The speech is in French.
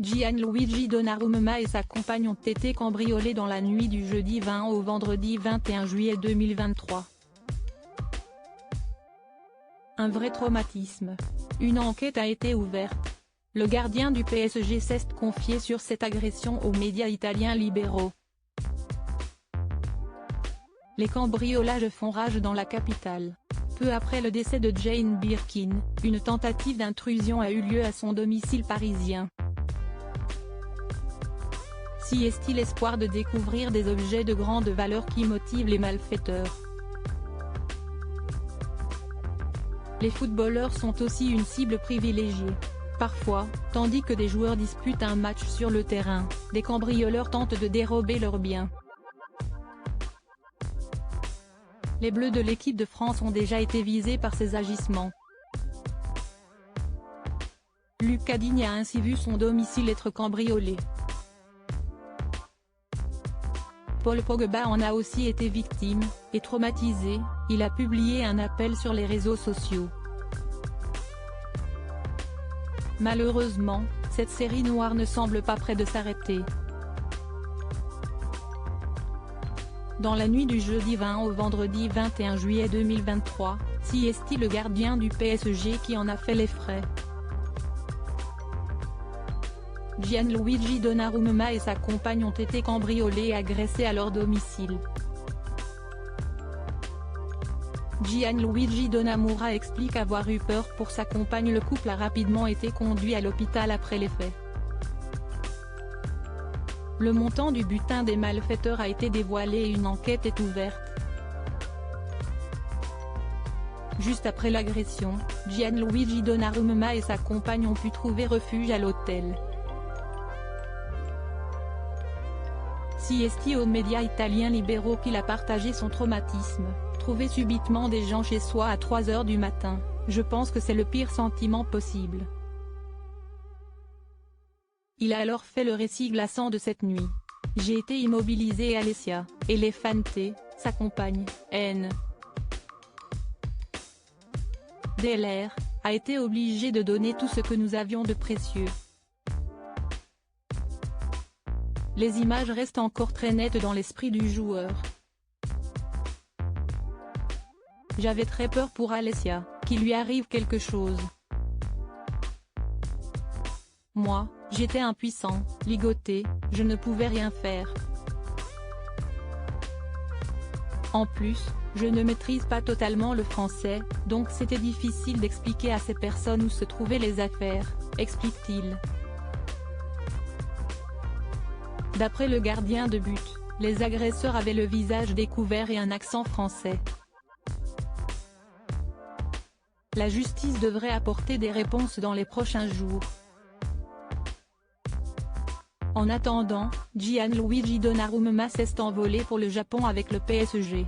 Gianluigi Donnarumma et sa compagne ont été cambriolés dans la nuit du jeudi 20 au vendredi 21 juillet 2023. Un vrai traumatisme. Une enquête a été ouverte. Le gardien du PSG s'est confié sur cette agression aux médias italiens libéraux. Les cambriolages font rage dans la capitale. Peu après le décès de Jane Birkin, une tentative d'intrusion a eu lieu à son domicile parisien. Si est-il l'espoir de découvrir des objets de grande valeur qui motivent les malfaiteurs. Les footballeurs sont aussi une cible privilégiée. Parfois, tandis que des joueurs disputent un match sur le terrain, des cambrioleurs tentent de dérober leurs biens. Les Bleus de l'équipe de France ont déjà été visés par ces agissements. Lucas Digne a ainsi vu son domicile être cambriolé. Paul Pogba en a aussi été victime, et traumatisé, il a publié un appel sur les réseaux sociaux. Malheureusement, cette série noire ne semble pas près de s'arrêter. Dans la nuit du jeudi 20 au vendredi 21 juillet 2023, si est-il le gardien du PSG qui en a fait les frais. Gianluigi Donnarumma et sa compagne ont été cambriolés et agressés à leur domicile. Gianluigi Donnarumma explique avoir eu peur pour sa compagne. Le couple a rapidement été conduit à l'hôpital après les faits. Le montant du butin des malfaiteurs a été dévoilé et une enquête est ouverte. Juste après l'agression, Gianluigi Donnarumma et sa compagne ont pu trouver refuge à l'hôtel. Si est-il aux médias italiens libéraux qu'il a partagé son traumatisme. Trouver subitement des gens chez soi à 3 h du matin, je pense que c'est le pire sentiment possible. Il a alors fait le récit glaçant de cette nuit. J'ai été immobilisé et Alessia, Elefante, sa compagne, N. DLR, a été obligée de donner tout ce que nous avions de précieux. Les images restent encore très nettes dans l'esprit du joueur. J'avais très peur pour Alessia, qu'il lui arrive quelque chose. Moi, j'étais impuissant, ligoté, je ne pouvais rien faire. En plus, je ne maîtrise pas totalement le français, donc c'était difficile d'expliquer à ces personnes où se trouvaient les affaires, explique-t-il. D'après le gardien de but, les agresseurs avaient le visage découvert et un accent français. La justice devrait apporter des réponses dans les prochains jours. En attendant, Gianluigi Donnarumma s'est envolé pour le Japon avec le PSG.